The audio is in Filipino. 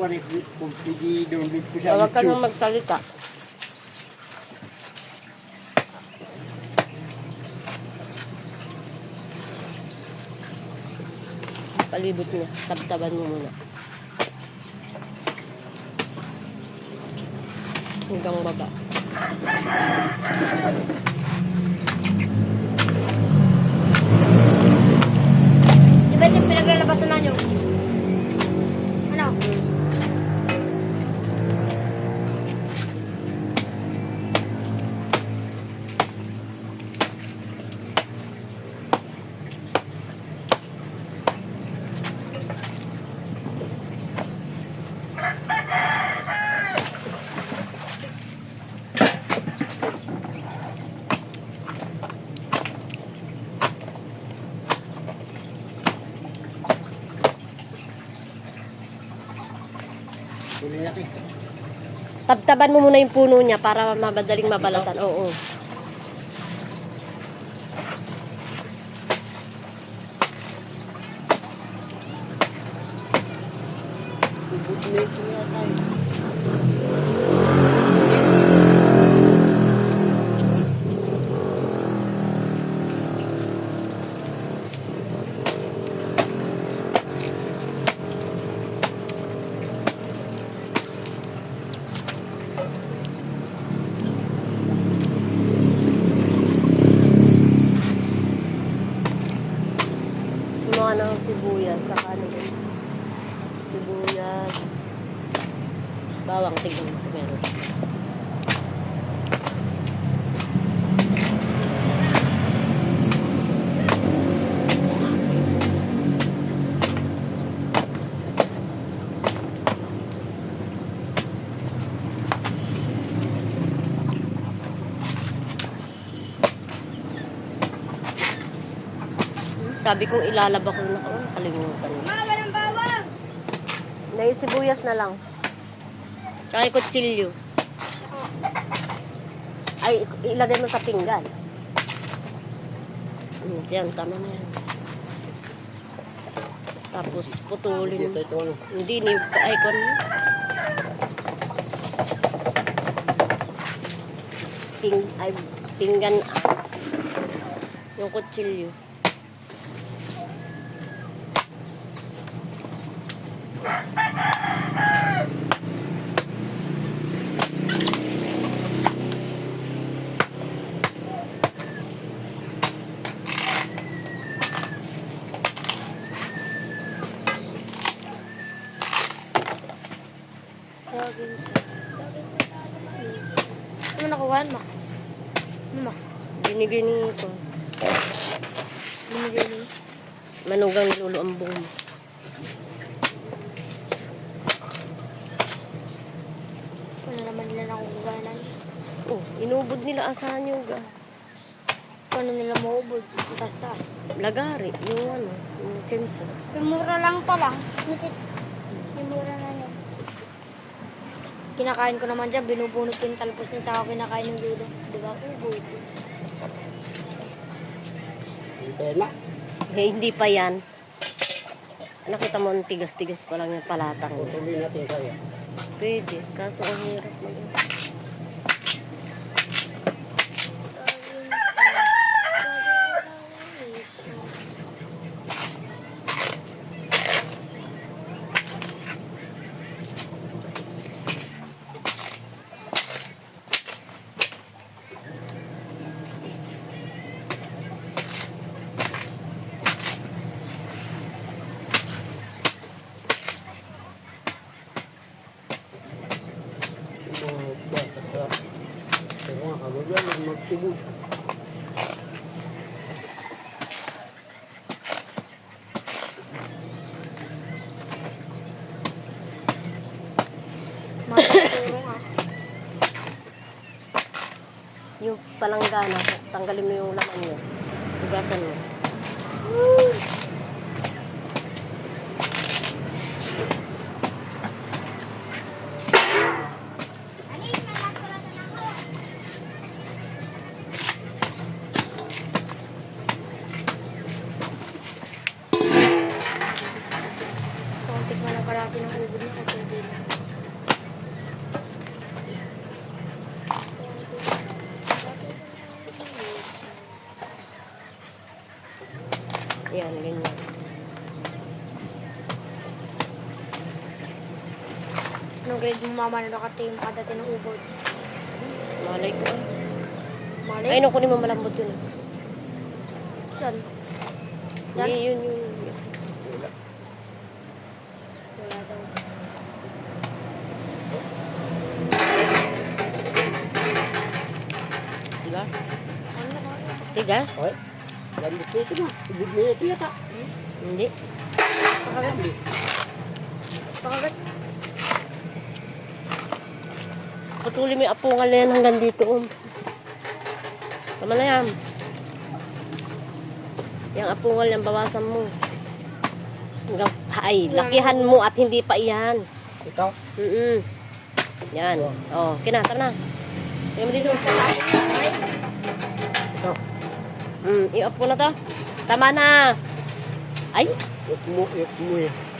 kuwan kung pwede download ko sa Huwag ka YouTube. nang magsalita. Palibot niya. Tabtaban mo muna. Hanggang baba. Di ba yung pinaglalabasan na nyo? Ano? Tuloy natin. Tabtaban mo muna yung puno niya para madaling mabalatan. Oo. Ibutmate niya tayo. Mga ng sibuyas sa kanin. Sibuyas. Bawang tignan mo. Meron. Sabi kong ilalaba ko na ako. Kalimutan. Walang bawang! May sibuyas na lang. Tsaka yung kutsilyo. Ay, ilagay mo sa pinggan. Yan, tama na yan. Tapos putulin. Ito, ano. Hindi, ni icon mo. Pinggan. Yung kutsilyo. Ano nakuhaan mo? Ano mo? Binigay nito. Binigay niyo? Manugang niluluambong mo. Ano naman nila nakukuha na yun? Oh, inubod nila asahan yung Paano nila maubod? Taas-taas. lagari, yung ano, yung chenso. Yung mura lang pala. Yung mura na yun. Kinakain ko naman dyan, binubunot ko yung talpos niya, tsaka kinakain ng dulo. Diba? Ubod. Ito na. Eh, hindi pa yan. Nakita mo, ang tigas-tigas pa lang yung palatang. Tuloy natin kaya. Pwede, kaso ang hirap mag Kaya kabagyan, magtubog. Matuturo nga. yung palanggana, tanggalin mo yung laman niya. Hugasan mo. Kontik na lang parati ng ubod na kapag Anong grade mo mama na nakating makadati ng ubod? Malay ko. Malay? Ay, no, kunin mo malambot yun. Saan? Hindi, yun. Wala. Wala daw. Diba? Ano ba? Tigas? Ay, lambot nito na. Ubod na ito yata. Hindi. Pakagat. Pakagat. Patuloy mo yung apungal na yan hanggang dito. Tama na yan. Yung apungal yan, bawasan mo. Hanggang, ay, lakihan mo at hindi pa iyan. Ikaw? Yan. Oh, kinata na. Tingnan mo dito. Ikaw? I-up mo na to. Tama na. Ay, Yak mo eh.